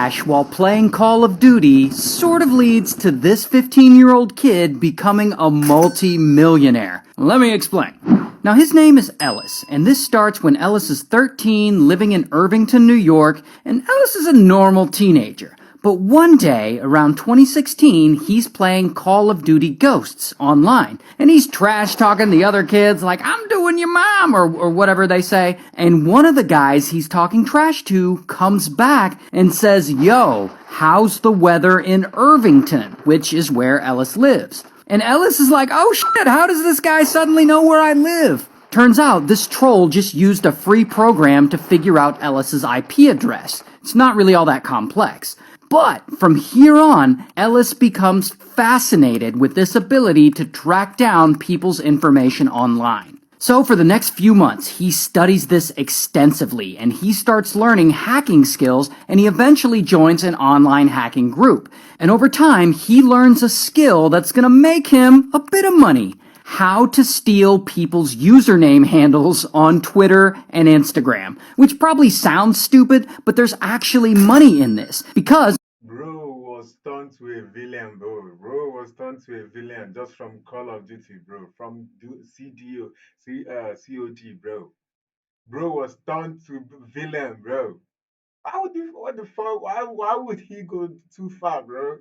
while playing Call of Duty sort of leads to this 15-year-old kid becoming a multi-millionaire. Let me explain. Now, his name is Ellis, and this starts when Ellis is 13, living in Irvington, New York, and Ellis is a normal teenager. But one day, around 2016, he's playing Call of Duty Ghosts online. And he's trash-talking the other kids like, I'm doing your mom, or whatever they say. And one of the guys he's talking trash to comes back and says, Yo, how's the weather in Irvington? Which is where Ellis lives. And Ellis is like, oh shit, how does this guy suddenly know where I live? Turns out this troll just used a free program to figure out Ellis's IP address. It's not really all that complex. But from here on, Ellis becomes fascinated with this ability to track down people's information online. So for the next few months, he studies this extensively, and he starts learning hacking skills, and he eventually joins an online hacking group. And over time, he learns a skill that's gonna make him a bit of money. How to steal people's username handles on Twitter and Instagram. Which probably sounds stupid, but there's actually money in this. Because Bro was turned to a villain, bro. Bro was turned to a villain just from Call of Duty, bro. From COD, bro. Bro was turned to villain, bro. What the fuck? Why would he go too far, bro?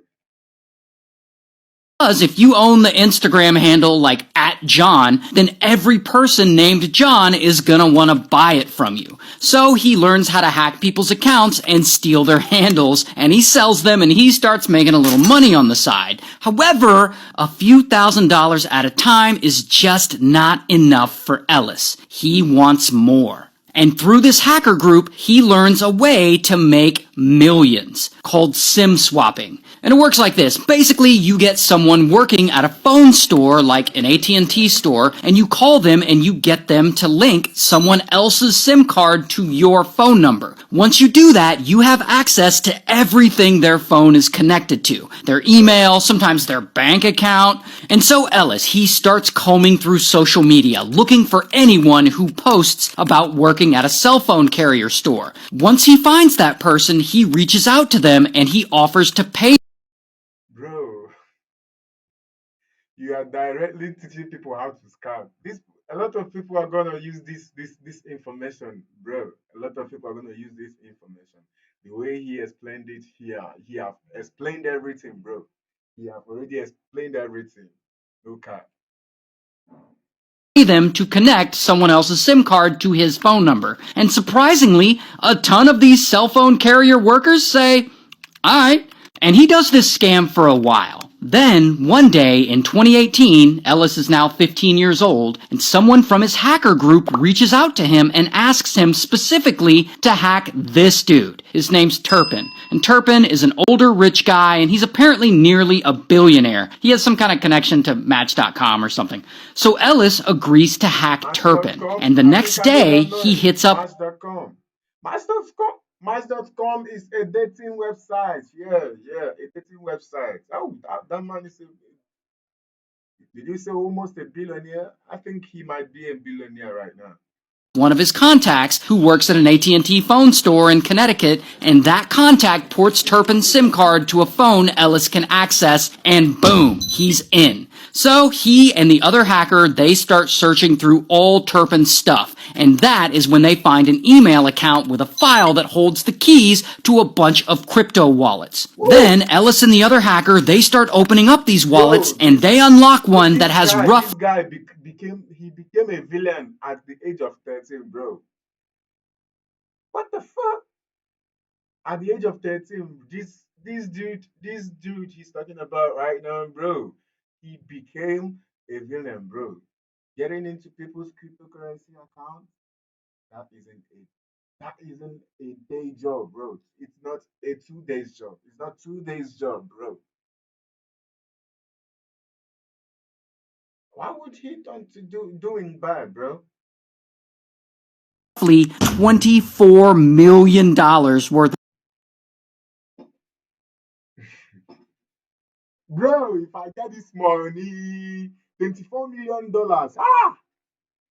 if you own the Instagram handle like @John, then every person named John is gonna wanna buy it from you. So he learns how to hack people's accounts and steal their handles, and he sells them and he starts making a little money on the side. However, a few $1,000s at a time is just not enough for Ellis. He wants more. And through this hacker group, he learns a way to make millions, called SIM swapping. And it works like this. Basically, you get someone working at a phone store, like an AT&T store, and you call them and you get them to link someone else's SIM card to your phone number. Once you do that, you have access to everything their phone is connected to. Their email, sometimes their bank account. And so Ellis, he starts combing through social media, looking for anyone who posts about working at a cell phone carrier store. Once he finds that person, he reaches out to them and he offers to pay. Bro, you are directly teaching people how to scam. A lot of people are gonna use this information, bro. A lot of people are gonna use this information. The way he explained it here, he have explained everything, bro. He have already explained everything. No cap. Them to connect someone else's SIM card to his phone number. And surprisingly, a ton of these cell phone carrier workers say, alright. And he does this scam for a while. Then, one day in 2018, Ellis is now 15 years old, and someone from his hacker group reaches out to him and asks him specifically to hack this dude. His name's Turpin. And Turpin is an older rich guy, and he's apparently nearly a billionaire. He has some kind of connection to Match.com or something. So Ellis agrees to hack Turpin, Match.com. and the next day, he hits up Match.com. Match.com. Match.com is a dating website. Yeah, a dating website. Oh, that man is did you say almost a billionaire? I think he might be a billionaire right now. one of his contacts who works at an AT&T phone store in Connecticut, and that contact ports Turpin's SIM card to a phone Ellis can access, and boom, he's in. So he and the other hacker, they start searching through all Turpin's stuff, and that is when they find an email account with a file that holds the keys to a bunch of crypto wallets. Then Ellis and the other hacker, they start opening up these wallets, and they unlock one that has This guy became a villain at the age of 13, bro. What the fuck? At the age of 13, this dude he's talking about right now, bro. He became a villain, bro. Getting into people's cryptocurrency accounts, that isn't a that isn't a day job, bro. It's not a 2 days job. It's not 2 days job, bro. Why would he turn to doing bad, bro? roughly $24 million worth. Bro, if I get this money, $24 million. Ah!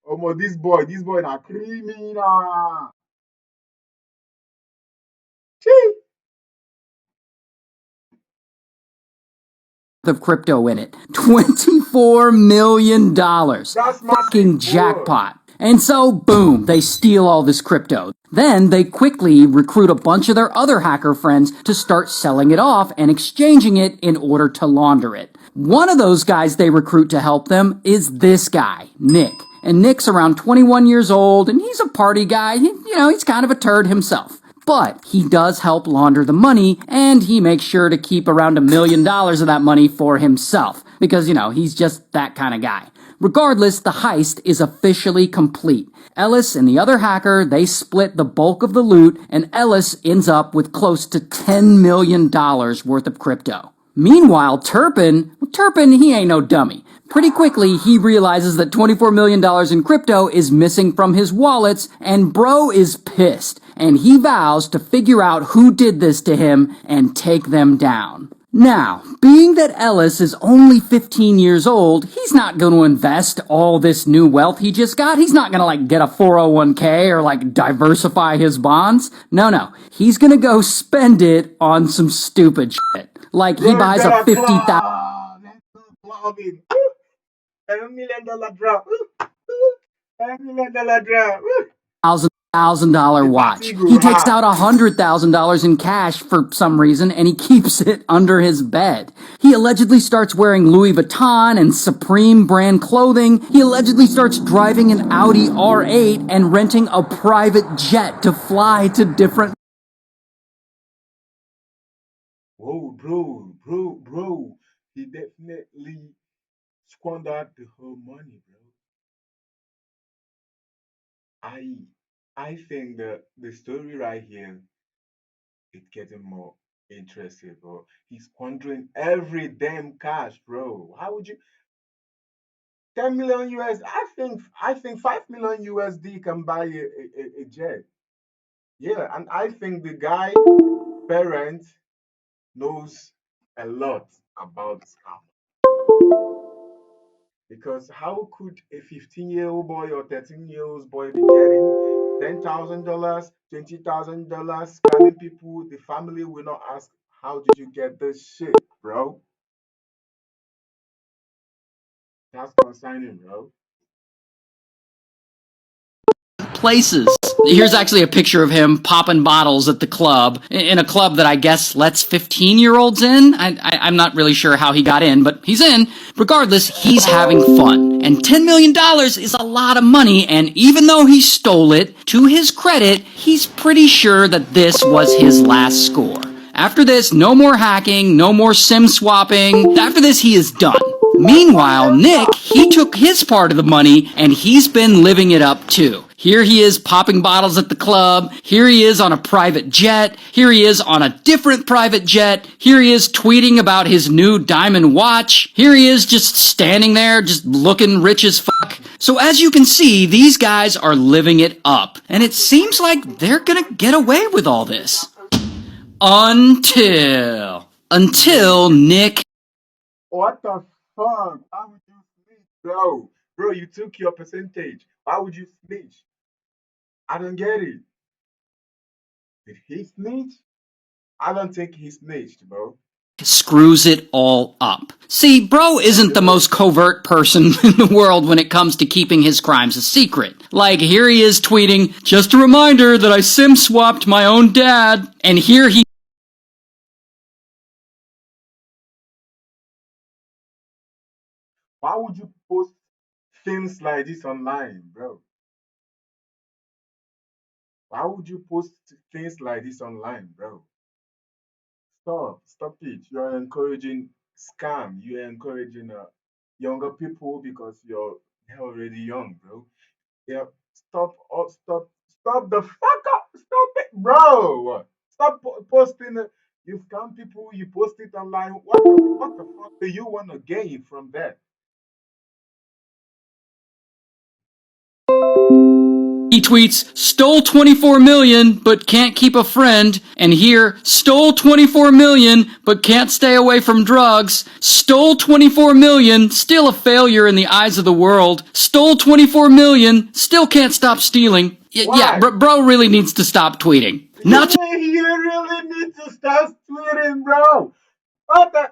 Oh, this boy na criminal. Chee! of crypto in it. $24 million. That's Fucking massive, bro. jackpot. And so, boom, they steal all this crypto. Then they quickly recruit a bunch of their other hacker friends to start selling it off and exchanging it in order to launder it. One of those guys they recruit to help them is this guy, Nick. And Nick's around 21 years old, and he's a party guy. He's kind of a turd himself. But he does help launder the money, and he makes sure to keep around $1 million of that money for himself. Because, he's just that kind of guy. Regardless, the heist is officially complete. Ellis and the other hacker, they split the bulk of the loot, and Ellis ends up with close to $10 million worth of crypto. Meanwhile, Turpin, he ain't no dummy. Pretty quickly, he realizes that $24 million in crypto is missing from his wallets, and bro is pissed, and he vows to figure out who did this to him and take them down. Now, being that Ellis is only 15 years old, he's not going to invest all this new wealth he just got. He's not going to get a 401k or diversify his bonds. No. He's going to go spend it on some stupid shit. He buys a $50,000 $10 million drop. $10 million drop. $1,000 watch. He takes out $100,000 in cash for some reason, and he keeps it under his bed. He allegedly starts wearing Louis Vuitton and Supreme brand clothing. He allegedly starts driving an Audi R8 and renting a private jet to fly to different... Whoa, bro. He definitely squandered the whole money, bro. I think that the story right here is getting more interesting, bro. He's squandering every damn cash, bro. How would you 10 million US? I think 5 million USD can buy a jet. Yeah, and I think the guy parent knows a lot about scam. Because how could a 15-year-old boy or 13-year-old boy be getting $10,000, $20,000, scamming people? The family will not ask, how did you get this shit, bro? That's concerning, bro. places. Here's actually a picture of him popping bottles at the club, in a club that I guess lets 15-year-olds in. I'm not really sure how he got in, but he's in. Regardless, he's having fun. And $10 million is a lot of money, and even though he stole it, to his credit, he's pretty sure that this was his last score. After this, no more hacking, no more SIM swapping. After this, he is done. Meanwhile, Nick, he took his part of the money, and he's been living it up too. Here he is popping bottles at the club. Here he is on a private jet. Here he is on a different private jet. Here he is tweeting about his new diamond watch. Here he is just standing there, just looking rich as fuck. So as you can see, these guys are living it up. And it seems like they're gonna get away with all this. Until Nick... What the fuck? Why would you snitch, bro? Bro, you took your percentage. Why would you snitch? I don't get it. Did he snitch? I don't think he snitched, bro. Screws it all up. See, bro isn't the most covert person in the world when it comes to keeping his crimes a secret. Like, here he is tweeting, "Just a reminder that I SIM swapped my own dad." And here he... Why would you post things like this online, bro? Why would you post things like this online, bro? Stop it. You're encouraging scam. You're encouraging younger people because they're already young, bro. Yeah, stop the fuck up. Stop it, bro. Stop posting it. You scam people. You post it online. What the fuck do you want to gain from that? He tweets, "Stole 24 million, but can't keep a friend." And here, "Stole 24 million, but can't stay away from drugs." "Stole 24 million, still a failure in the eyes of the world." "Stole 24 million, still can't stop stealing." Yeah, bro really needs to stop tweeting. Not to... You really need to start tweeting, bro. What the?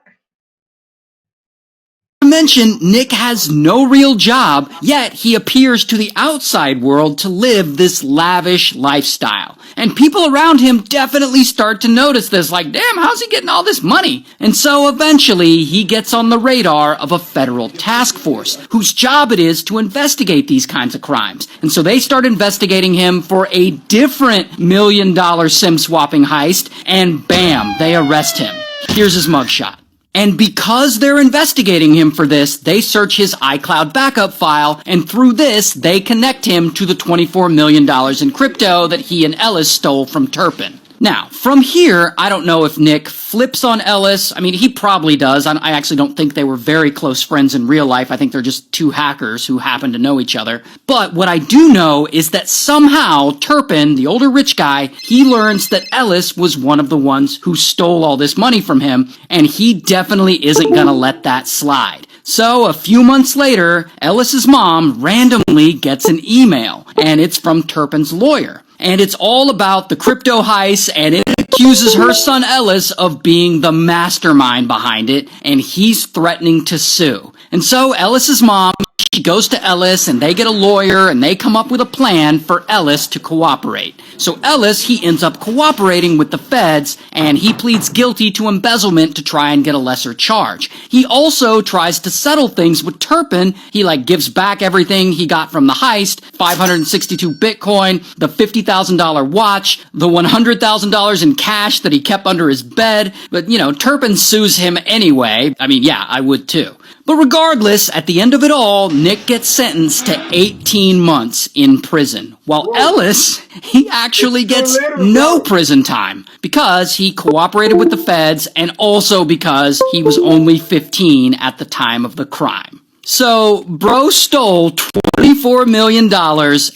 mention, Nick has no real job, yet he appears to the outside world to live this lavish lifestyle. And people around him definitely start to notice this, like, damn, how's he getting all this money? And so eventually he gets on the radar of a federal task force whose job it is to investigate these kinds of crimes. And so they start investigating him for a different $1 million SIM swapping heist, and bam, they arrest him. Here's his mugshot. And because they're investigating him for this, they search his iCloud backup file, and through this, they connect him to the $24 million in crypto that he and Ellis stole from Turpin. Now, from here, I don't know if Nick flips on Ellis. I mean, he probably does. I actually don't think they were very close friends in real life. I think they're just two hackers who happen to know each other. But what I do know is that somehow Turpin, the older rich guy, he learns that Ellis was one of the ones who stole all this money from him, and he definitely isn't gonna let that slide. So, a few months later, Ellis's mom randomly gets an email, and it's from Turpin's lawyer. And it's all about the crypto heist, and it accuses her son Ellis of being the mastermind behind it, and he's threatening to sue. And so Ellis's mom, she goes to Ellis, and they get a lawyer, and they come up with a plan for Ellis to cooperate. So Ellis, he ends up cooperating with the feds, and he pleads guilty to embezzlement to try and get a lesser charge. He also tries to settle things with Turpin. He gives back everything he got from the heist, 562 Bitcoin, the $50,000 watch, the $100,000 in cash that he kept under his bed. But, Turpin sues him anyway. I mean, yeah, I would too. But regardless, at the end of it all, Nick gets sentenced to 18 months in prison, while Ellis, he actually gets no prison time because he cooperated with the feds and also because he was only 15 at the time of the crime. So, bro stole $24 million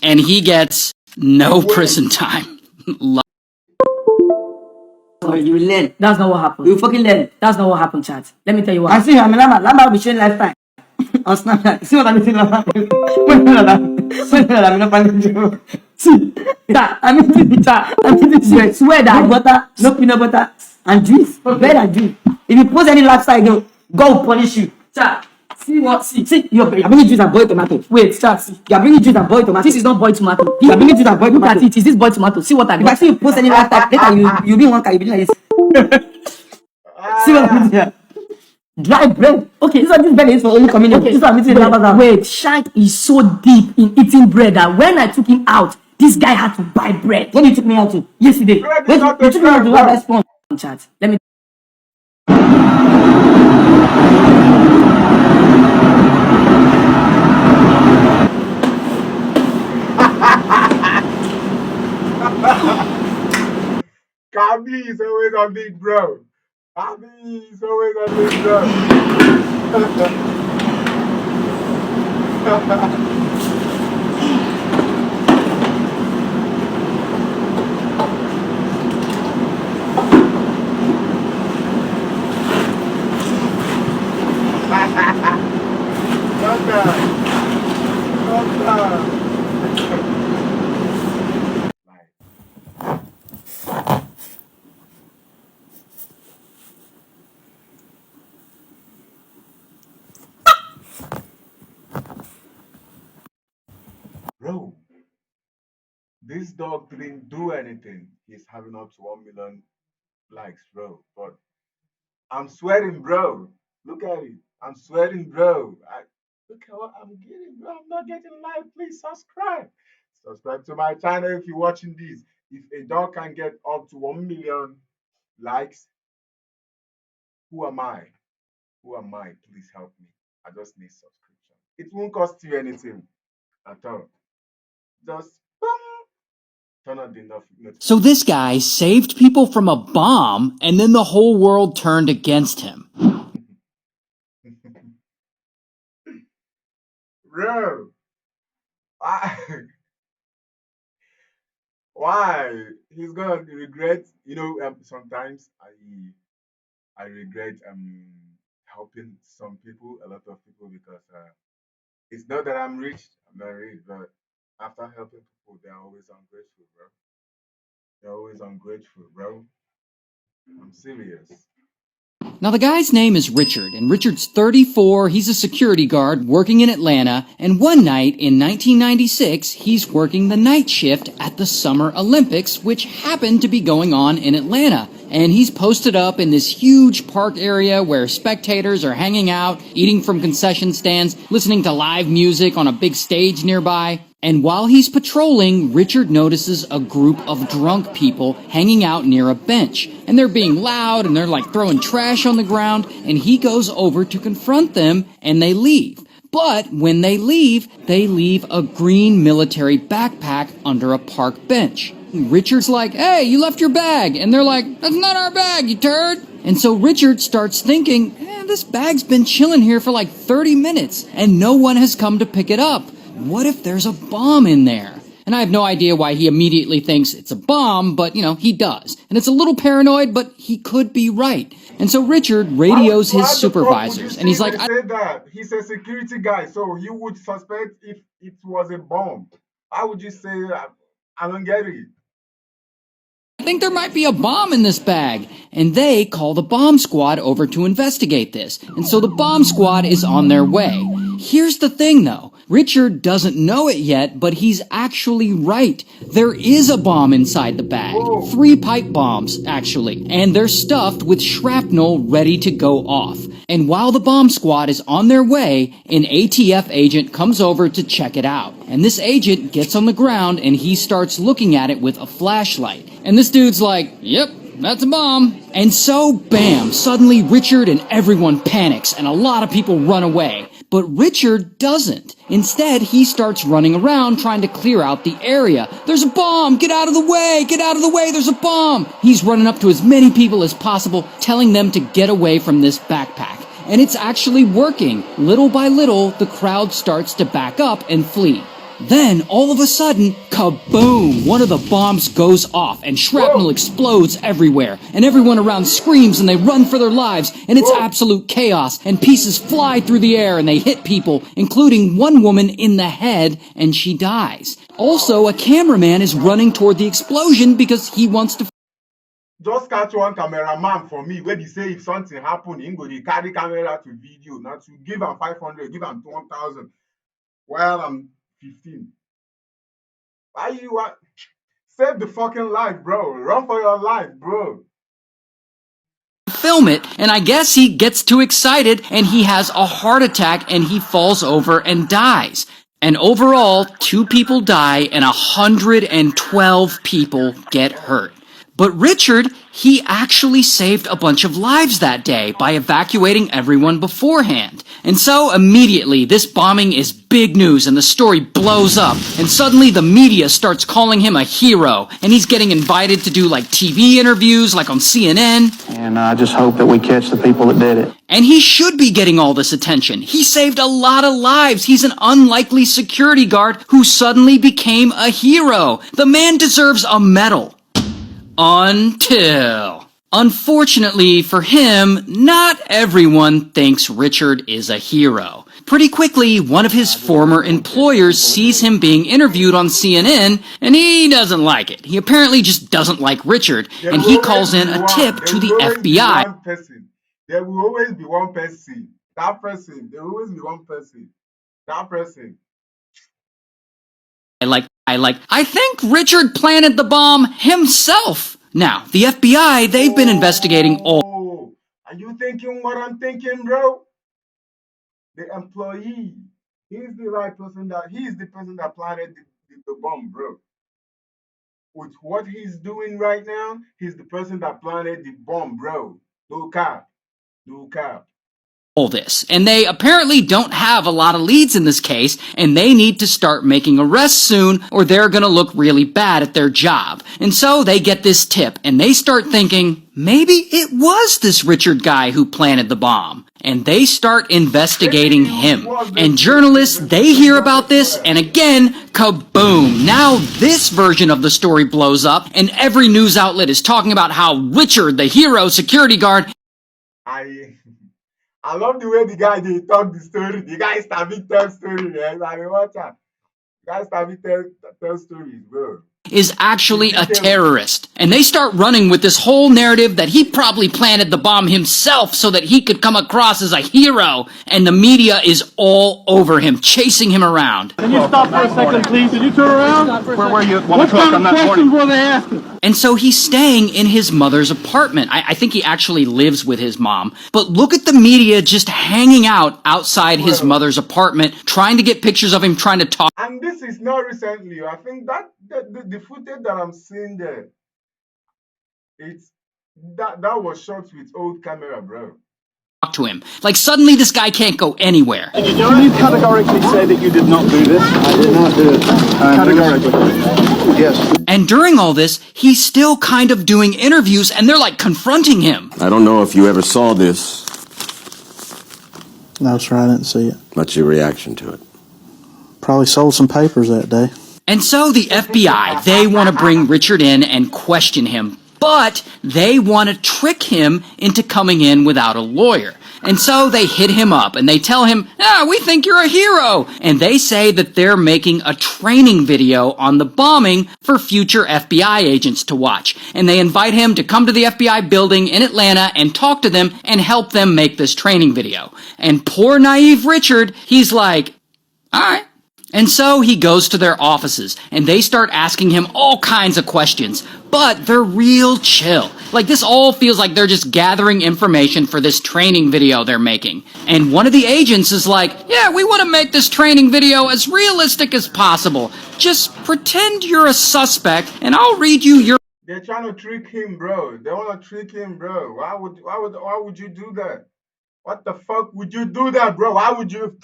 and he gets no prison time. You will learn. That's not what happened. You fucking learn. That's not what happened, chat. Let me tell you what. I see I'm a Lamba will change lifetime. On Snapchat. See what I'm saying? See that I'm eating chat. I'm eating shit. Swear that butter, no peanut butter, and juice. Bread and juice. If you post any lifestyle, God will punish you. Chat. See what? See, you're bringing juice and boiled tomato. Wait, chat. See, you're bringing juice and boiled tomato. This is not boiled tomato. You're bringing juice and boiled tomato. Look at it. Is this boiled tomato? See what I got. If I see you post any lifestyle, later you be one guy. You be like this. See what I'm here? Dry bread. Okay, this bread is for only community. Okay, this one I'm eating. Wait, Shank is so deep in eating bread that when I took him out, this guy had to buy bread. When you took me out to yesterday, when you took me out to have that spawn chat. Let me. Kabi is always on beat, bro. Kabi is always on beat, bro. Bro, this dog didn't do anything. He's having up to 1 million likes, bro. But I'm sweating, bro. Look at it. I'm sweating, bro. Look at what I'm getting, bro. I'm not getting live. Please subscribe. Subscribe to my channel if you're watching this. If a dog can get up to 1 million likes, who am I? Who am I? Please help me. I just need subscription. It won't cost you anything at all. Just turn on the notification. So this guy saved people from a bomb, and then the whole world turned against him. Bro, why? Why? He's gonna regret. Sometimes I regret helping some people, a lot of people, because it's not that I'm rich. I'm not rich, but after helping people, they're always ungrateful, bro. They're always ungrateful, bro. I'm serious. Now, the guy's name is Richard, and Richard's 34, he's a security guard working in Atlanta, and one night in 1996, he's working the night shift at the Summer Olympics, which happened to be going on in Atlanta. And he's posted up in this huge park area where spectators are hanging out, eating from concession stands, listening to live music on a big stage nearby. And while he's patrolling, Richard notices a group of drunk people hanging out near a bench. And they're being loud, and they're like throwing trash on the ground, and he goes over to confront them, and they leave. But when they leave a green military backpack under a park bench. Richard's like, "Hey, you left your bag." And they're like, "That's not our bag, you turd." And so Richard starts thinking, this bag's been chilling here for like 30 minutes, and no one has come to pick it up. What if there's a bomb in there? And I have no idea why he immediately thinks it's a bomb, but, he does. And it's a little paranoid, but he could be right. And so Richard radios his supervisors, and he's like, I said that he's a security guy, so you would suspect if it was a bomb. How would you say that? I don't get it. I think there might be a bomb in this bag. And they call the bomb squad over to investigate this. And so the bomb squad is on their way. Here's the thing, though. Richard doesn't know it yet, but he's actually right. There is a bomb inside the bag. 3 pipe bombs, actually. And they're stuffed with shrapnel ready to go off. And while the bomb squad is on their way, an ATF agent comes over to check it out. And this agent gets on the ground and he starts looking at it with a flashlight. And this dude's like, "Yep, that's a bomb." And so, bam, suddenly Richard and everyone panics and a lot of people run away. But Richard doesn't. Instead, he starts running around trying to clear out the area. "There's a bomb! Get out of the way! Get out of the way! There's a bomb!" He's running up to as many people as possible, telling them to get away from this backpack. And it's actually working. Little by little, the crowd starts to back up and flee. Then, all of a sudden, kaboom! One of the bombs goes off, and shrapnel explodes everywhere, and everyone around screams and they run for their lives, and it's absolute chaos, and pieces fly through the air and they hit people, including one woman in the head, and she dies. Also, a cameraman is running toward the explosion because he wants to just catch one cameraman for me wey be say if something happen him go dey carry camera to video. Now to give am 500, give am 1,000 while I'm 15. Why you want save the fucking life, bro? Run for your life, bro. film it, and I guess he gets too excited and he has a heart attack and he falls over and dies. And overall, 2 people die and 112 people get hurt. But Richard, he actually saved a bunch of lives that day by evacuating everyone beforehand. And so immediately, this bombing is big news and the story blows up. And suddenly the media starts calling him a hero. And he's getting invited to do like TV interviews like on CNN. And I just hope that we catch the people that did it. And he should be getting all this attention. He saved a lot of lives. He's an unlikely security guard who suddenly became a hero. The man deserves a medal. Until, unfortunately for him, not everyone thinks Richard is a hero. Pretty quickly, one of his former employers sees him being interviewed on CNN, and he doesn't like it. He apparently just doesn't like Richard, and he calls in a tip to the FBI. There will always be one person. That person. There will always be one person. That person. I think Richard planted the bomb himself. Now, the FBI, they've been investigating all. Are you thinking what I'm thinking, bro? The employee. He's the right person he's the person that planted the bomb, bro. With what he's doing right now, he's the person that planted the bomb, bro. No cap. No cap. All this, and they apparently don't have a lot of leads in this case, and they need to start making arrests soon or they're gonna look really bad at their job. And so they get this tip and they start thinking, maybe it was this Richard guy who planted the bomb. And they start investigating him. And journalists, they hear about this, and again, kaboom! Now this version of the story blows up, and every news outlet is talking about how Richard, the hero security guard, I love the way the guy they talk the story. The guy started tell story, man. I mean, watch out. The guy started tell stories, bro. is actually a terrorist. And they start running with this whole narrative that he probably planted the bomb himself so that he could come across as a hero. And the media is all over him, chasing him around. Can you stop for a second, please? Did you turn around? Where were you at 1 What o'clock kind on of that questions morning? were they asking? And so he's staying in his mother's apartment. I think he actually lives with his mom. But look at the media just hanging out outside his mother's apartment, trying to get pictures of him trying to talk And this is not recently. I think that the footage that I'm seeing there, that was shot with old camera, bro. to him. Like suddenly this guy can't go anywhere. Can you categorically say that you did not do this? I did not do it. Categorically. Yes. And during all this, he's still kind of doing interviews and they're like confronting him. I don't know if you ever saw this. No, sir, I didn't see it. What's your reaction to it? Probably sold some papers that day. And so the FBI, they want to bring Richard in and question him, but they want to trick him into coming in without a lawyer. And so they hit him up and they tell him, we think you're a hero. And they say that they're making a training video on the bombing for future FBI agents to watch. And they invite him to come to the FBI building in Atlanta and talk to them and help them make this training video. And poor naive Richard, he's like, all right. And so he goes to their offices, and they start asking him all kinds of questions, but they're real chill. Like, this all feels like they're just gathering information for this training video they're making. And one of the agents is like, yeah, we want to make this training video as realistic as possible. Just pretend you're a suspect, and I'll read you your... They're trying to trick him, bro. They want to trick him, bro. Why would you do that? What the fuck would you do that, bro? Why would you...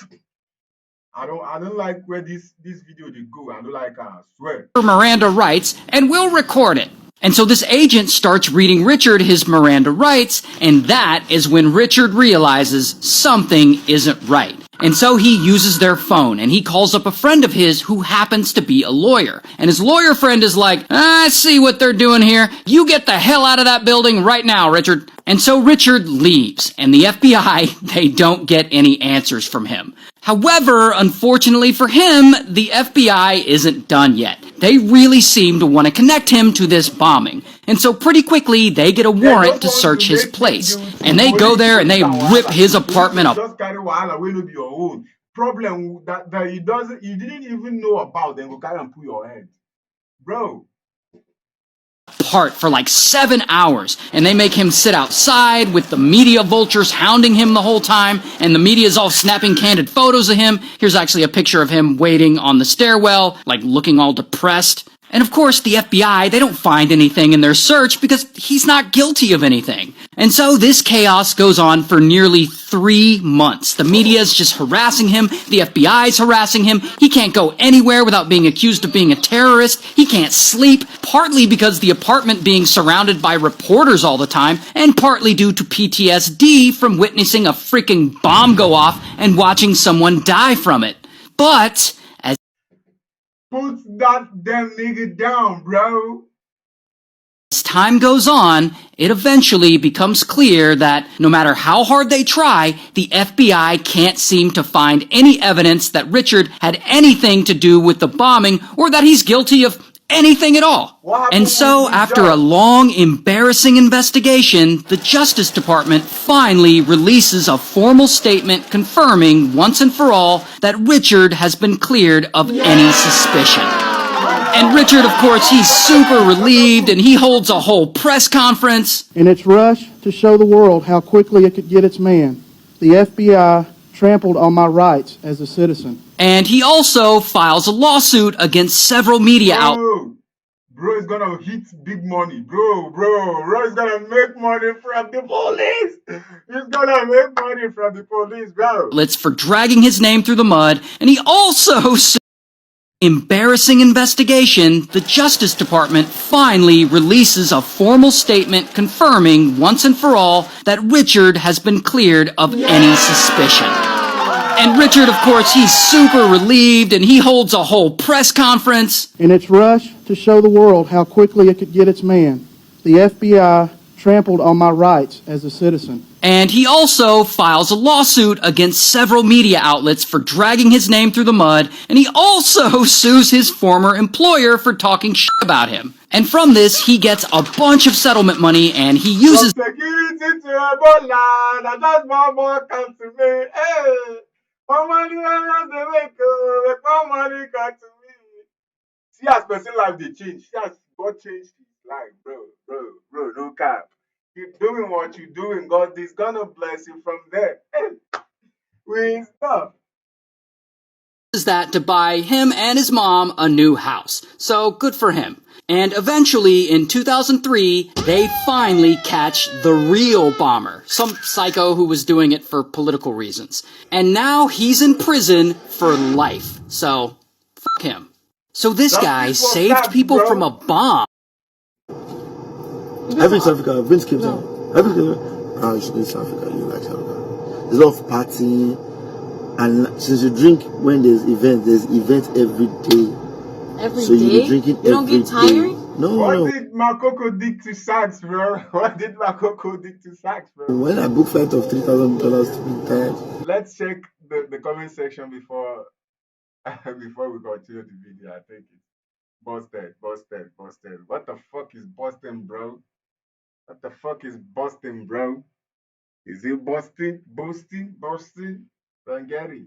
I don't like where this video did go. I don't like, I swear. Miranda rights, and we'll record it. And so this agent starts reading Richard his Miranda rights, and that is when Richard realizes something isn't right. And so he uses their phone, and he calls up a friend of his who happens to be a lawyer. And his lawyer friend is like, I see what they're doing here. You get the hell out of that building right now, Richard. And so Richard leaves, and the FBI, they don't get any answers from him. However, unfortunately for him, the FBI isn't done yet. They really seem to want to connect him to this bombing. And so pretty quickly, they get a warrant to search his place. And they go there and they rip his apartment up. Just carry wahala wey no be your own. Problem that you didn't even know about, then go carry and put your head. Bro. Apart for like 7 hours, and they make him sit outside with the media vultures hounding him the whole time, and the media's all snapping candid photos of him. Here's actually a picture of him waiting on the stairwell, like looking all depressed. And of course, the FBI, they don't find anything in their search because he's not guilty of anything. And so this chaos goes on for nearly 3 months. The media's just harassing him. The FBI's harassing him. He can't go anywhere without being accused of being a terrorist. He can't sleep, partly because the apartment being surrounded by reporters all the time, and partly due to PTSD from witnessing a freaking bomb go off and watching someone die from it. But Put that damn nigga down, bro. as time goes on, it eventually becomes clear that no matter how hard they try, the FBI can't seem to find any evidence that Richard had anything to do with the bombing or that he's guilty of anything at all. And so, after a long, embarrassing investigation, the Justice Department finally releases a formal statement confirming once and for all that Richard has been cleared of any suspicion. And Richard, of course, he's super relieved, and he holds a whole press conference. In its rush to show the world how quickly it could get its man, the FBI trampled on my rights as a citizen. And he also files a lawsuit against several media outlets. Bro is gonna hit big money. Bro is gonna make money from the police. He's gonna make money from the police, bro. For dragging his name through the mud, and he also... Embarrassing investigation, the Justice Department finally releases a formal statement confirming once and for all that Richard has been cleared of any suspicion. And Richard, of course, he's super relieved, and he holds a whole press conference. In its rush to show the world how quickly it could get its man, the FBI trampled on my rights as a citizen. And he also files a lawsuit against several media outlets for dragging his name through the mud, and he also sues his former employer for talking shit about him. And from this, he gets a bunch of settlement money, and he uses From security to Ebola, now that's more come to me. Hey, more money I the make, more money come to me. See as person life they change. See as God changed his life, bro, no cap. Keep doing what you're doing. God is gonna bless you from there. Hey, we stuff. that to buy him and his mom a new house. So good for him. And eventually, in 2003, they finally catch the real bomber, some psycho who was doing it for political reasons. And now he's in prison for life. So, fuck him. So this guy saved people from a bomb. I've been to Africa. I've been to Cape Town. I've been to you should go to South Africa. You like South Africa. There's a lot of partying. And since you drink when there's events every day. Every so day? You be drinking You don't get tired? No, What did Makoko dig to sacks, bro? What did Makoko dig to sacks, bro? When I book flight of $3,000 to be tired. Let's check the comment section before before we continue the video. I think it's busted. What the fuck is Boston, bro? What the fuck is Boston, bro? Is it Boston? Don't get it.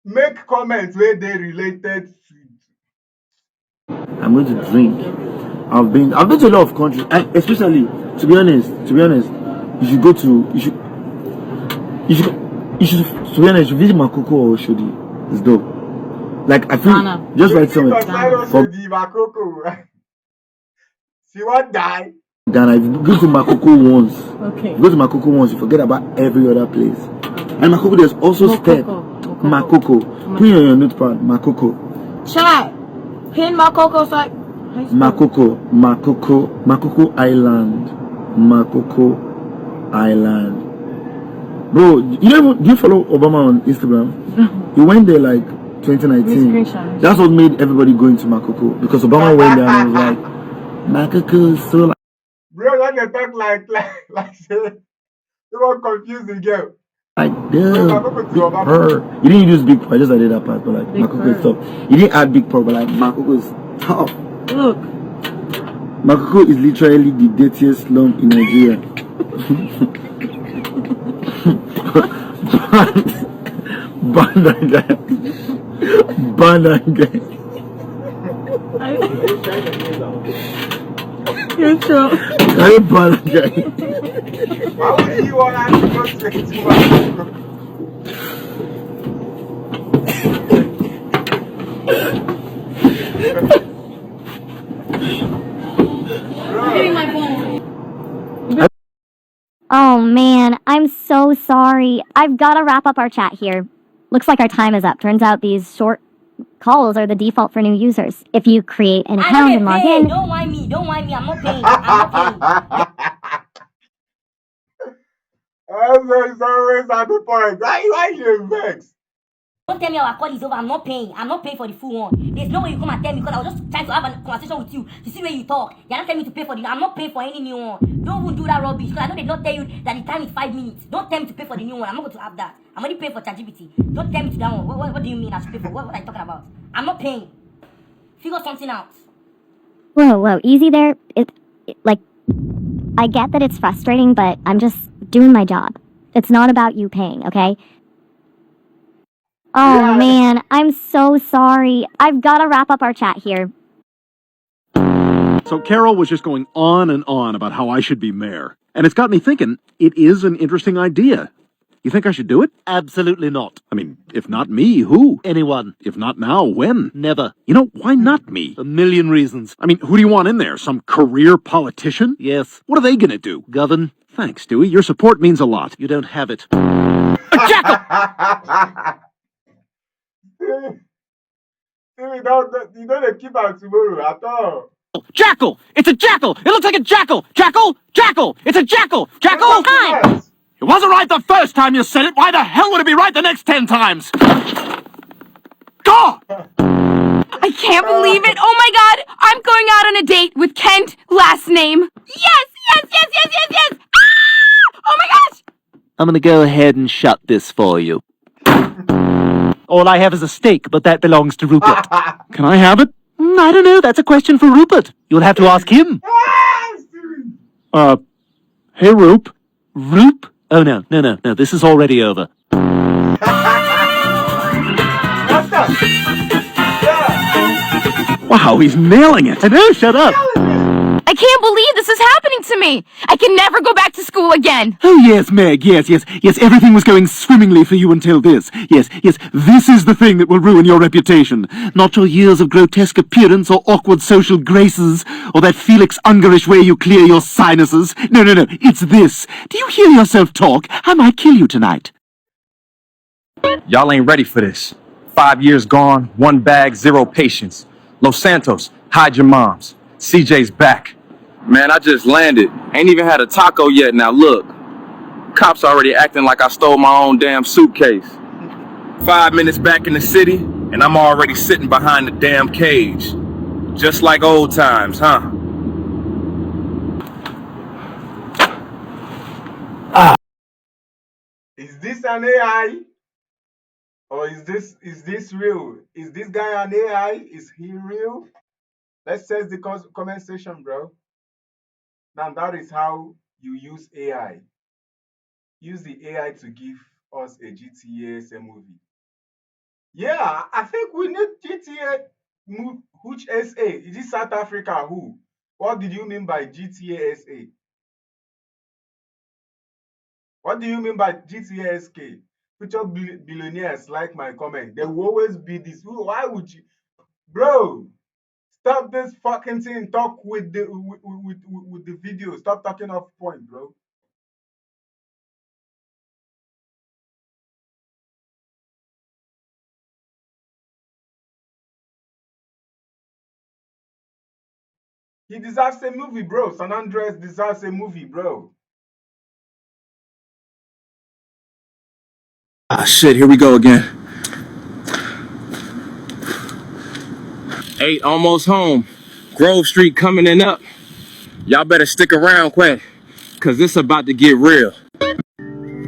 Make comments where they related to. I'm going to drink. I've been to a lot of countries, and especially to be honest, you should to be honest, you visit Makoko or Shodi. It's dope. Like I feel Ghana. just like someone from Makoko. She won't die. Ghana. If you go to Makoko once, Okay. go to Makoko once, you forget about every other place. And Makoko, there's also step Makoko. Put it on your notepad, Makoko. Chat. Pin Makoko so Makoko Island. Bro, do you follow Obama on Instagram? He went there like 2019. That's what made everybody go into Makoko, because Obama went there and was like, Makoko is so like. Bro, when they talk like say, you won't confuse the girl. Like, damn, Big Purr. You didn't use Big Purr, I just added that part, but like, Makoko is tough. You didn't add Big Purr, but like, Makoko is tough. Look. Makoko is literally the dirtiest slum in Nigeria. Ban that guy. You're true. I ban that guy. Why would you want to go straight to Makoko? Oh man, I'm so sorry. I've got to wrap up our chat here. Looks like our time is up. Turns out these short calls are the default for new users. If you create an account and log in... Don't mind me. I'm not paying. It's always at the point. Why you vex? Don't tell me our call is over. I'm not paying for the full one. There's no way you come and tell me, because I was just trying to have a conversation with you to see where you talk. You're not telling me to pay for the. I'm not paying for any new one. Don't even do that rubbish, because I know they don't tell you that the time is 5 minutes. Don't tell me to pay for the new one. I'm not going to have that. I'm already paying for ChatGPT. Don't tell me to that one. What do you mean I should pay for? What are you talking about? I'm not paying. Figure something out. Whoa, easy there. Like, I get that it's frustrating, but I'm just doing my job. It's not about you paying, okay? Oh man, I'm so sorry. I've got to wrap up our chat here. So Carol was just going on and on about how I should be mayor. And it's got me thinking, it is an interesting idea. You think I should do it? Absolutely not. I mean, if not me, who? Anyone. If not now, when? Never. You know, why not me? A million reasons. I mean, who do you want in there? Some career politician? Yes. What are they gonna do? Govern. Thanks, Dewey. Your support means a lot. You don't have it. A jackal! You don't keep out tomorrow at all. Jackal! It's a jackal! It looks like a jackal! Jackal! Jackal! It's a jackal! Jackal! Time! It wasn't right the first time you said it. Why the hell would it be right the next 10 times? God! I can't believe it. Oh my god, I'm going out on a date with Kent, last name. Yes, yes, yes, yes, yes, yes. Ah! Oh my gosh. I'm gonna go ahead and shut this for you. All I have is a steak, but that belongs to Rupert. Can I have it? I don't know. That's a question for Rupert. You'll have to ask him. Hey, Roop. Roop? Oh, no. This is already over. Master, Wow, he's nailing it. I know, shut up. I can't believe this is happening to me. I can never go back to school again. Oh, yes, Meg, yes. Everything was going swimmingly for you until this. Yes, this is the thing that will ruin your reputation. Not your years of grotesque appearance or awkward social graces, or that Felix Ungarish way you clear your sinuses. No, it's this. Do you hear yourself talk? I might kill you tonight. Y'all ain't ready for this. 5 years gone, 1 bag, 0 patience. Los Santos, hide your moms. CJ's back. Man, I just landed. Ain't even had a taco yet. Now look, cops already acting like I stole my own damn suitcase. 5 minutes back in the city, and I'm already sitting behind the damn cage. Just like old times, huh? is this an AI? Or is this real? Is this guy an AI? Is he real? Let's test the comment section, bro. Now that is how you use AI. Use the AI to give us a GTA movie. Yeah, I think we need GTA move. Which SA? Is it South Africa? Who? What did you mean by GTA SA? What do you mean by GTA SK? Future billionaires like my comment. There will always be this. Why would you, bro? Stop this fucking thing. Talk with the video. Stop talking off point, bro. He deserves a movie, bro. San Andreas deserves a movie, bro. Ah, shit, here we go again. 8 almost home. Grove Street coming in up. Y'all better stick around quick, cause this about to get real.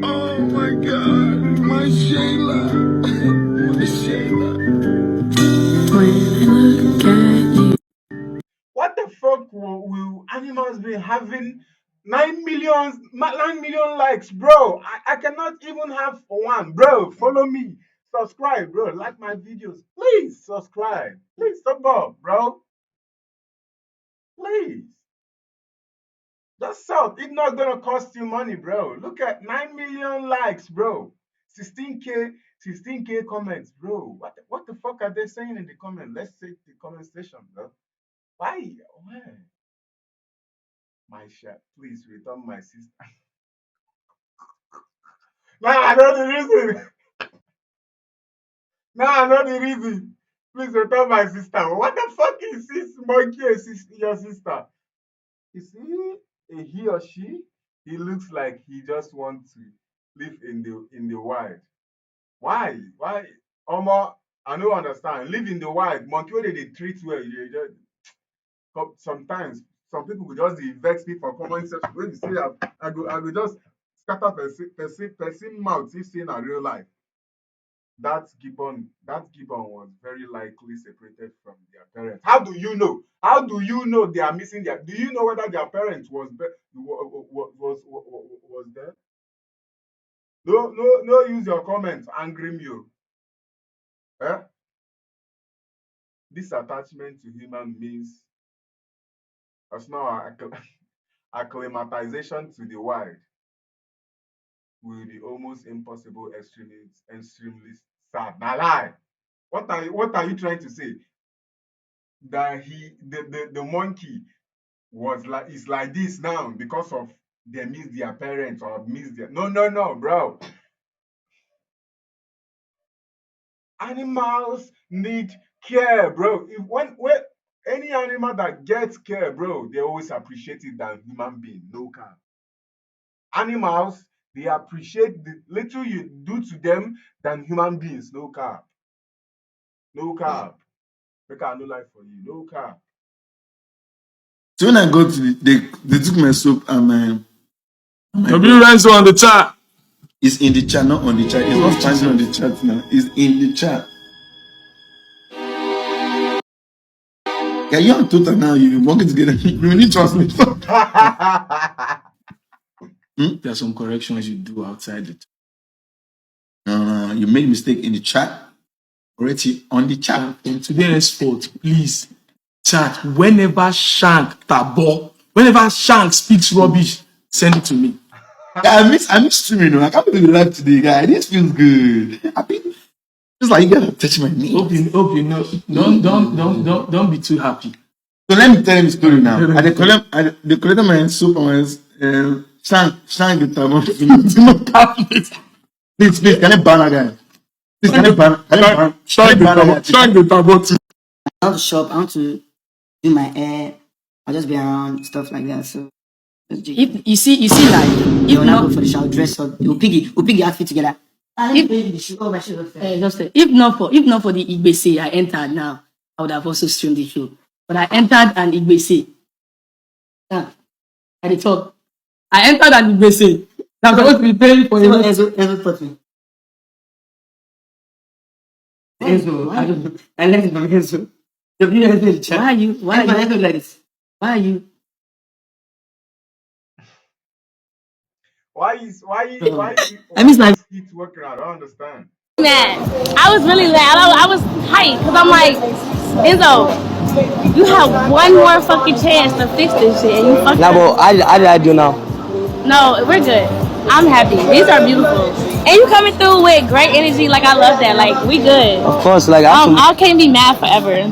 Oh my God, my Shayla, my Shayla. When I look at you. What the fuck will animals be having 9 million likes, bro? I cannot even have one, bro. Follow me, subscribe, bro. Like my videos, please. Subscribe, please. Support, bro. Please. Just sub. It's not gonna cost you money, bro. Look at 9 million likes, bro. 16k comments, bro. What the fuck are they saying in the comment? Let's see the comment section, bro. Why? Why? My shot, please return my sister. Now I know the reason. Now I know the reason. Please return my sister. What the fuck is this monkey? Your sister? You see, he or she, he looks like he just wants to live in the wild. Why? Why? Omo, I don't understand. Live in the wild. Monkey wey they treat well. You just, sometimes some people will just dey vex me for comment section. When you say I go just scatter person mouth if say na real life. That gibbon was very likely separated from their parents. How do you know? How do you know they are missing their? Do you know whether their parents was there? No, use your comments angry me. Eh? This attachment to human means as now acclimatization to the wild will be almost impossible, extremely sad. Na lie. What are you trying to say? That the monkey was like is like this now because of they miss their parents or miss their no, bro. Animals need care, bro. If when any animal that gets care, bro, they always appreciate it than human being. No cap. Animals, they appreciate the little you do to them than human beings. No cap. No cap. Make I no life for you. No car. So when I go to they took my soap and my W Renzo on the chat. It's in the chat, not on the chat. It's not standing on the chat now. It's in the chat. Yeah, you're on Twitter now. You're working together. You need translation. There are some corrections you do outside it. You made mistake in the chat. Already on the chat. From today henceforth, please, chat. Whenever Shank Tabo, whenever Shank speaks rubbish, send it to me. Yeah, I miss streaming. I can't believe you live today, guy. This feels good. Happy. Just like you gotta touch my knee. Hope you know. Don't be too happy. So let me tell him the story now. The collector my soap and Shank the Tabo. Please, can I ban a guy? Please, can I ban Shank the Tabo too. I want to shop. I want to do my hair. I'll just be around stuff like that. So if you see like if not go for the shower, dress up, we'll pick the outfit together. If not for the Igbese I entered now, I would have also streamed the show. But I entered an Igbese. Yeah. At the top. I entered an Igbese. I'm supposed to be paying for it. Enzo taught me. Enzo, I don't know. I learned it from Enzo. Why are you like this? Why are you? Why I miss my heat working? I don't understand. Mad. I was really mad. I was hyped because I'm like, Enzo, you have one more fucking chance to fix this shit, and you fucked Nah, up. but how did I do now? No, we're good. I'm happy. These are beautiful, and you coming through with great energy. Like I love that. Like we good. Of course, like I can't be mad forever.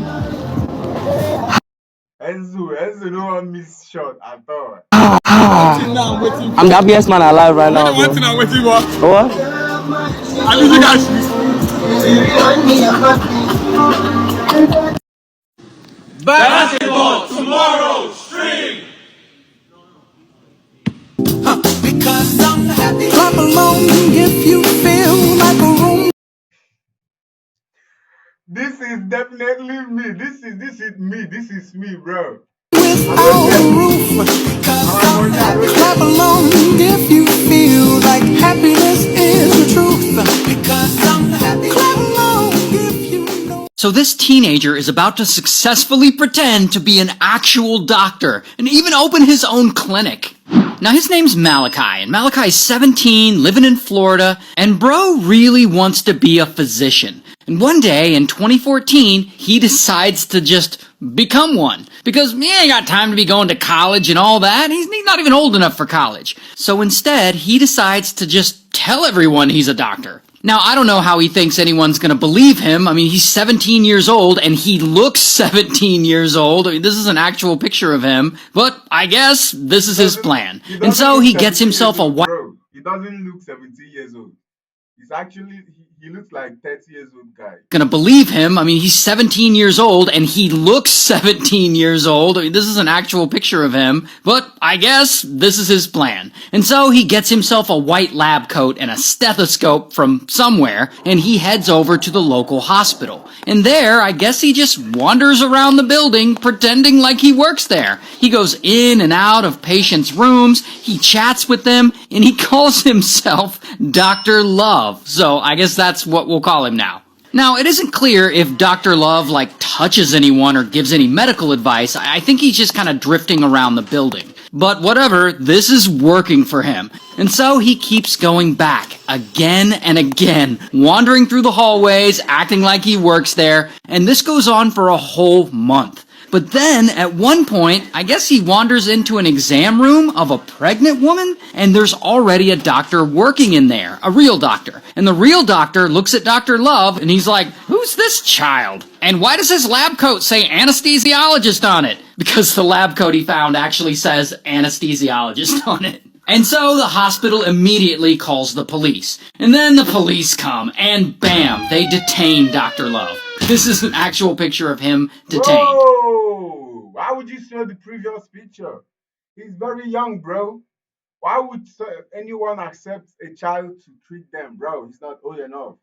Enzo no one miss shot at all. I'm the happiest man alive right now, bro. What? Basketball tomorrow stream. Because I'm happy. Clap along if you feel like a room. This is definitely me. This is me, bro. Without a roof. Because I'm happy. Clap along if you feel like happiness is the truth. Because I'm happy. Clap along if you know. So this teenager is about to successfully pretend to be an actual doctor and even open his own clinic. Now his name's Malachi, and Malachi's 17, living in Florida, and bro really wants to be a physician. And one day in 2014, he decides to just become one. Because he ain't got time to be going to college and all that. He's not even old enough for college. So instead, he decides to just tell everyone he's a doctor. Now, I don't know how he thinks anyone's gonna believe him. I mean, he's 17 years old, and he looks 17 years old. I mean, this is an actual picture of him, but I guess this is his plan. And so he gets himself a white... Bro, he doesn't look 17 years old. He's actually, he looks like 30 years old guy. Gonna believe him. I mean, he's 17 years old, and he looks 17 years old. I mean, this is an actual picture of him, but I guess this is his plan. And so he gets himself a white lab coat and a stethoscope from somewhere, and he heads over to the local hospital. And there, I guess he just wanders around the building, pretending like he works there. He goes in and out of patients' rooms, he chats with them, and he calls himself Dr. Love. So I guess that's what we'll call him now. Now, it isn't clear if Dr. Love, touches anyone or gives any medical advice. I think he's just kind of drifting around the building. But whatever, this is working for him. And so he keeps going back, again and again, wandering through the hallways, acting like he works there, and this goes on for a whole month. But then, at one point, I guess he wanders into an exam room of a pregnant woman, and there's already a doctor working in there, a real doctor. And the real doctor looks at Dr. Love, and he's like, "Who's this child? And why does his lab coat say anesthesiologist on it?" Because the lab coat he found actually says anesthesiologist on it. And so the hospital immediately calls the police. And then the police come, and bam, they detain Dr. Love. This is an actual picture of him detained. Bro, why would you show the previous picture? He's very young, bro. Why would anyone accept a child to treat them, bro? He's not old enough.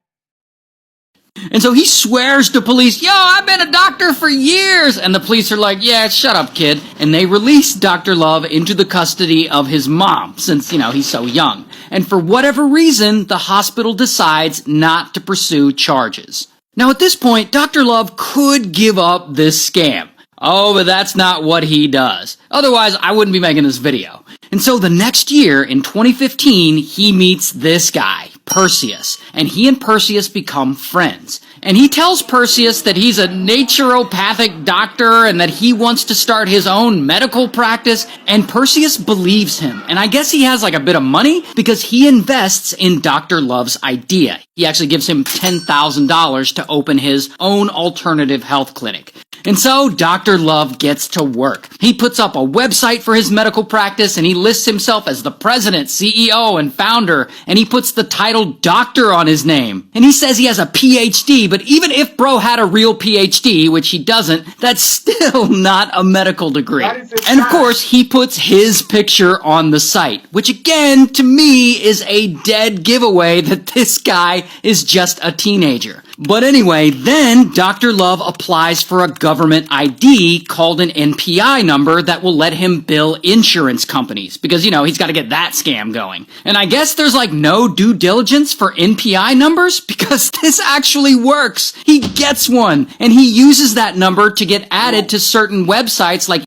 And so he swears to police, yo, I've been a doctor for years. And the police are like, yeah, shut up, kid. And they release Dr. Love into the custody of his mom, since, he's so young. And for whatever reason, the hospital decides not to pursue charges. Now at this point, Dr. Love could give up this scam. Oh, but that's not what he does. Otherwise, I wouldn't be making this video. And so the next year, in 2015, he meets this guy, Perseus, and he and Perseus become friends. And he tells Perseus that he's a naturopathic doctor and that he wants to start his own medical practice, and Perseus believes him. And I guess he has like a bit of money because he invests in Dr. Love's idea. He actually gives him $10,000 to open his own alternative health clinic. And so Dr. Love gets to work. He puts up a website for his medical practice and he lists himself as the president, CEO, and founder, and he puts the title doctor on his name. And he says he has a PhD, but even if bro had a real PhD, which he doesn't, that's still not a medical degree. And of course, he puts his picture on the site, which again, to me, is a dead giveaway that this guy is just a teenager. But anyway, then Dr. Love applies for a government ID called an NPI number that will let him bill insurance companies because, he's got to get that scam going. And I guess there's like no due diligence for NPI numbers because this actually works. He gets one and he uses that number to get added to certain websites like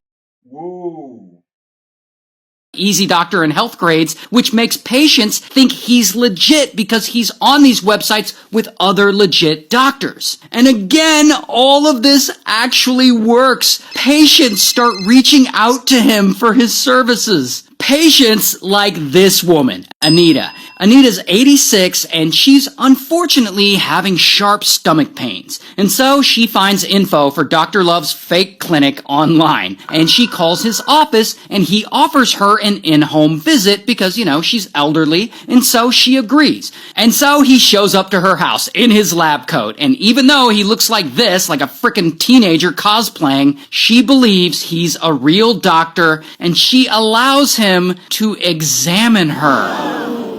Easy Doctor and Health Grades, which makes patients think he's legit because he's on these websites with other legit doctors. And again, all of this actually works. Patients start reaching out to him for his services. Patients like this woman, Anita. Anita's 86 and she's unfortunately having sharp stomach pains. And so she finds info for Dr. Love's fake clinic online. And she calls his office and he offers her an in-home visit because, she's elderly. And so she agrees. And so he shows up to her house in his lab coat. And even though he looks like this, like a frickin' teenager cosplaying, she believes he's a real doctor and she allows him to examine her.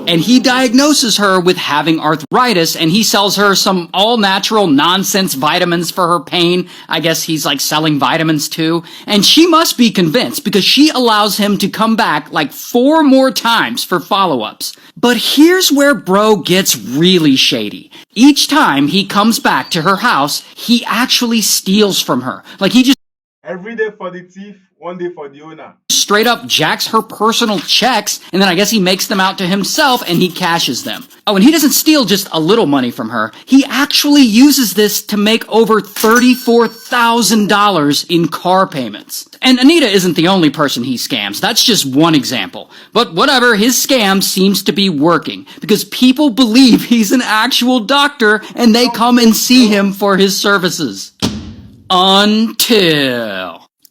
And he diagnoses her with having arthritis and he sells her some all-natural nonsense vitamins for her pain. I guess he's like selling vitamins too. And she must be convinced because she allows him to come back like 4 more times for follow-ups. But here's where bro gets really shady. Each time he comes back to her house, he actually steals from her. Like he just every day for the thief, one day for the owner. Straight up jacks her personal checks, and then I guess he makes them out to himself and he cashes them. Oh, and he doesn't steal just a little money from her. He actually uses this to make over $34,000 in car payments. And Anita isn't the only person he scams. That's just one example. But whatever, his scam seems to be working because people believe he's an actual doctor and they come and see him for his services.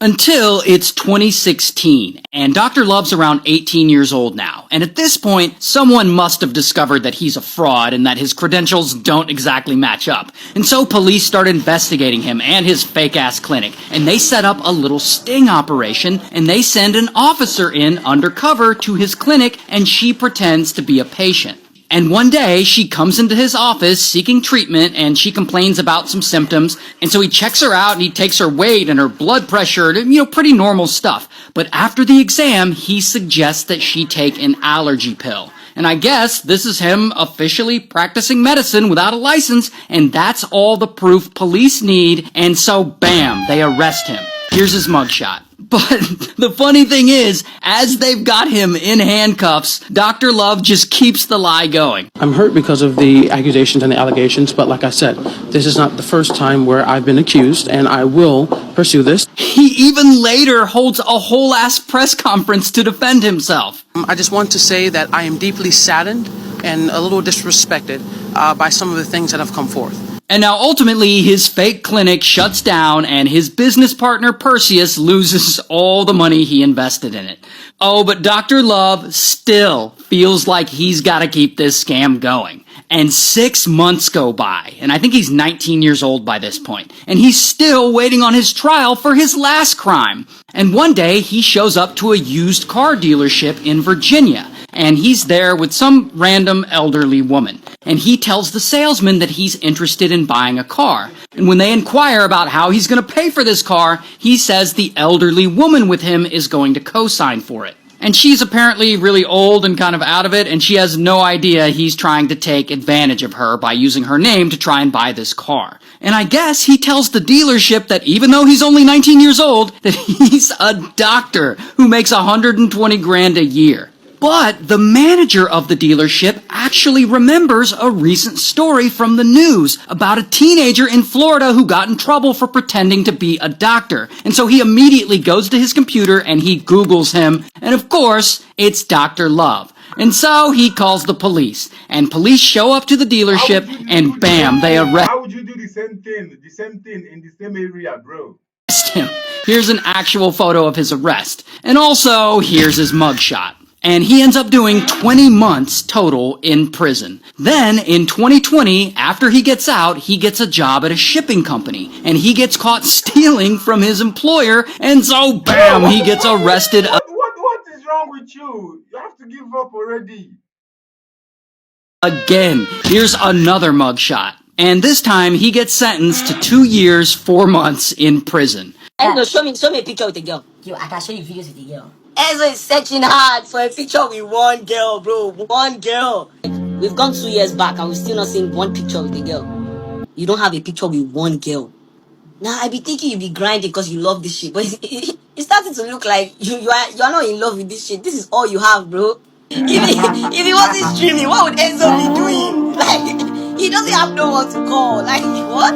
Until it's 2016, and Dr. Love's around 18 years old now. And at this point, someone must have discovered that he's a fraud and that his credentials don't exactly match up. And so police start investigating him and his fake-ass clinic. And they set up a little sting operation, and they send an officer in undercover to his clinic, and she pretends to be a patient. And one day, she comes into his office seeking treatment, and she complains about some symptoms. And so he checks her out, and he takes her weight and her blood pressure, pretty normal stuff. But after the exam, he suggests that she take an allergy pill. And I guess this is him officially practicing medicine without a license, and that's all the proof police need. And so, bam, they arrest him. Here's his mugshot. But the funny thing is, as they've got him in handcuffs, Dr. Love just keeps the lie going. I'm hurt because of the accusations and the allegations, but like I said, this is not the first time where I've been accused, and I will pursue this. He even later holds a whole ass press conference to defend himself. I just want to say that I am deeply saddened and a little disrespected by some of the things that have come forth. And now ultimately his fake clinic shuts down and his business partner Perseus loses all the money he invested in it. Oh, but Dr. Love still feels like he's got to keep this scam going. And 6 months go by, and I think he's 19 years old by this point, and he's still waiting on his trial for his last crime. And one day he shows up to a used car dealership in Virginia. and he's there with some random elderly woman. And he tells the salesman that he's interested in buying a car. And when they inquire about how he's going to pay for this car, he says the elderly woman with him is going to co-sign for it. And she's apparently really old and kind of out of it, and she has no idea he's trying to take advantage of her by using her name to try and buy this car. And I guess he tells the dealership that even though he's only 19 years old, that he's a doctor who makes 120 grand a year. But the manager of the dealership actually remembers a recent story from the news about a teenager in Florida who got in trouble for pretending to be a doctor. And so he immediately goes to his computer and he Googles him. And of course, it's Dr. Love. And so he calls the police. And police show up to the dealership and bam, they arrest How would you do the same thing in the same area, bro? him. Here's an actual photo of his arrest. And also, here's his mugshot. And he ends up doing 20 months total in prison. Then, in 2020, after he gets out, he gets a job at a shipping company. And he gets caught stealing from his employer, and so bam, he gets arrested. What is wrong with you? You have to give up already. Again. Here's another mugshot. And this time, he gets sentenced to 2 years, 4 months in prison. Enzo, show me a picture with a girl. Yo, I can show you videos with a girl. Enzo is searching hard for a picture with one girl, bro. One girl. We've gone 2 years back and we've still not seen one picture with a girl. You don't have a picture with one girl. Now, I be thinking you be grinding because you love this shit, but it's starting to look like you are not in love with this shit. This is all you have, bro. If he wasn't streaming, what would Enzo be doing? Like, he doesn't have no one to call. Like, what?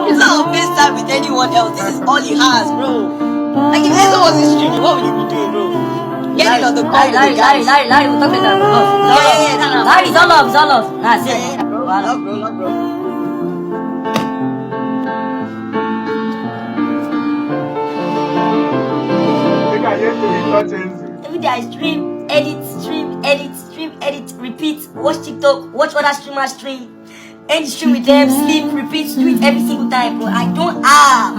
He's not on FaceTime with anyone else. This is all he has, bro. Like, if Enzo wasn't streaming, what would you be doing, bro? Get it on the call with the guys. Larry, we'll talk later. Larry, it's all love. That's it. Love, bro. Every day I stream, edit, repeat, watch TikTok, watch other streamers stream, end stream with them, sleep, repeat, do it every single time, bro. I don't have.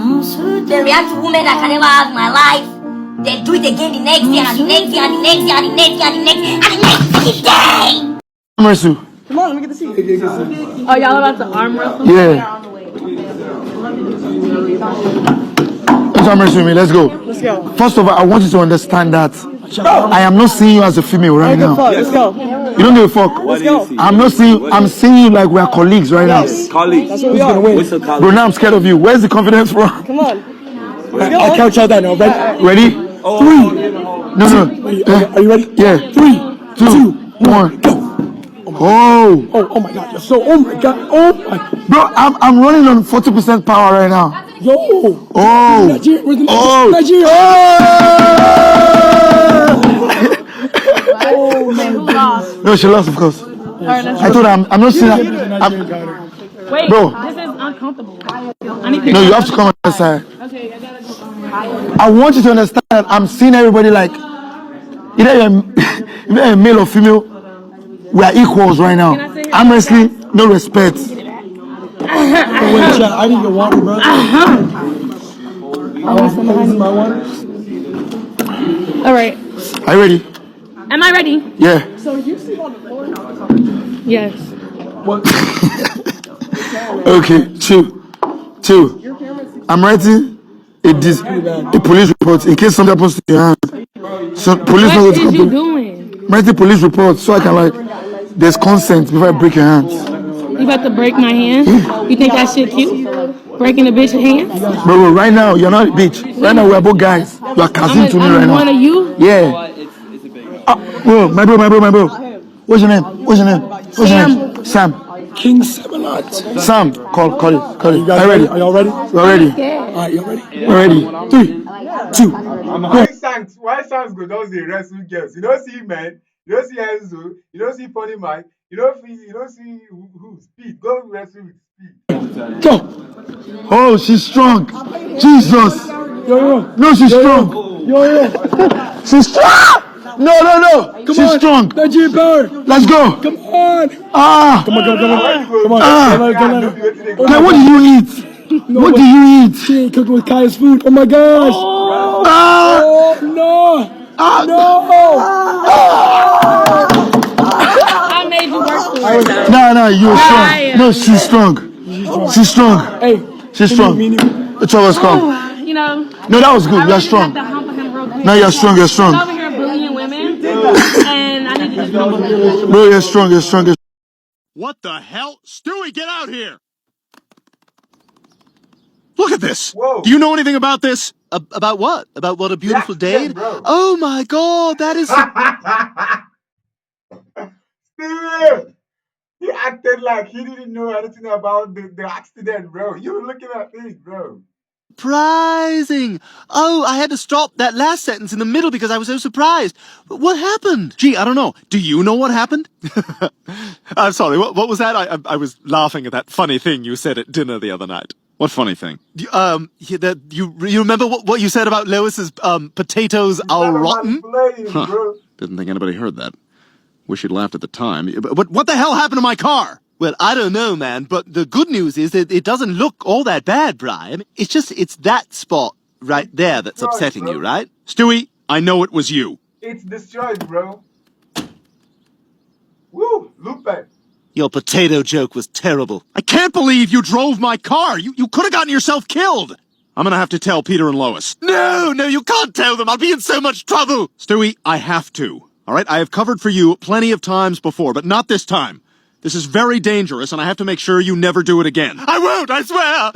They react to women that can never have my life. They do it again the next day, and the next day, and the next day, and the next day, and the next day, and the next day. Arm wrestle. Come on, let me get the seat. Oh, y'all about to arm wrestle? Yeah. Arm wrestle with me. Let's go. Let's go. First of all, I want you to understand that I am not seeing you as a female right now. Let's go. You don't give a fuck. Let's go. I'm seeing you like we are colleagues right now. Colleagues. That's what we are. Bro, now I'm scared of you. Where's the confidence from? Come on. Let's go. I'll count y'all down now. Ready? 3. No. Are you ready? Yeah. 3, 2, 1, go. Oh my God. Oh my God. Bro, I'm running on 40% power right now. Yo. Nigeria. Oh my. No, she lost, of course. I told her I'm not seeing her. Wait, bro. This is uncomfortable. No, you have to come on this side. Okay, I gotta go. I want you to understand that I'm seeing everybody like either you're a male or female. We are equals right now. I'm wrestling, no respect. I didn't get water, bro. My water. All right. Are you ready? Am I ready? Yeah. So you sleep on the floor now? Yes. What? Okay, chill. I'm writing a police report in case something happens to your hand. So police What is you doing? I'm writing police report so I can there's consent before I break your hands. You about to break my hand? You think that shit cute? Breaking a bitch's hand? Bro, right now you're not a bitch. Right now we're both guys. You are cousin to me right now. One of you? Yeah. Bro, my bro. What's your name? Sam. King Sabalot. Sam, call it. Are you ready? Are y'all ready? We're ready. Alright, you ready? We're ready. 3, 2. Why Sans go down the wrestle girls? You don't see men. You don't see Enzo. You don't see Funny Mike. You don't see who Speed. Go wrestle with Speed. Go. Oh, she's strong. Jesus. No, she's strong. She's strong. No. She's strong. Nigerian power. Let's go. Come on. Come on. What do you eat? What do you eat? She ain't cooking with Kaya's food. Oh my gosh. No. Nah, you're I strong. am. No, she's strong. She's strong. Hey, She's strong. It's always calm. You know, No, that was good. I You're really just strong. had to hump him real quick. No, you're strong. You're strong. I'm over here bullying women, and I need to just humble him. Bro, you're strong. You're strong. What the hell? Stewie, get out here! Look at this! Whoa. Do you know anything about this? About what? About what a beautiful day? accident, bro. Oh my god, that is... Steven! He acted like he didn't know anything about the accident, bro. You were looking at this, bro. surprising! Oh, I had to stop that last sentence in the middle because I was so surprised. What happened? Gee, I don't know. Do you know what happened? I'm sorry, what was that? I was laughing at that funny thing you said at dinner the other night. What funny thing? You remember what you said about Lois's potatoes all rotten? Bro. Didn't think anybody heard that. Wish you'd laughed at the time. But what the hell happened to my car? Well, I don't know, man, but the good news is that it doesn't look all that bad, Brian. It's that spot right there that's upsetting you, right? Stewie, I know it was you. It's destroyed, bro. Woo, Lupe. Your potato joke was terrible. I can't believe you drove my car. You could have gotten yourself killed. I'm gonna have to tell Peter and Lois. No, you can't tell them. I'll be in so much trouble. Stewie, I have to. All right, I have covered for you plenty of times before, but not this time. This is very dangerous, and I have to make sure you never do it again. I won't, I swear!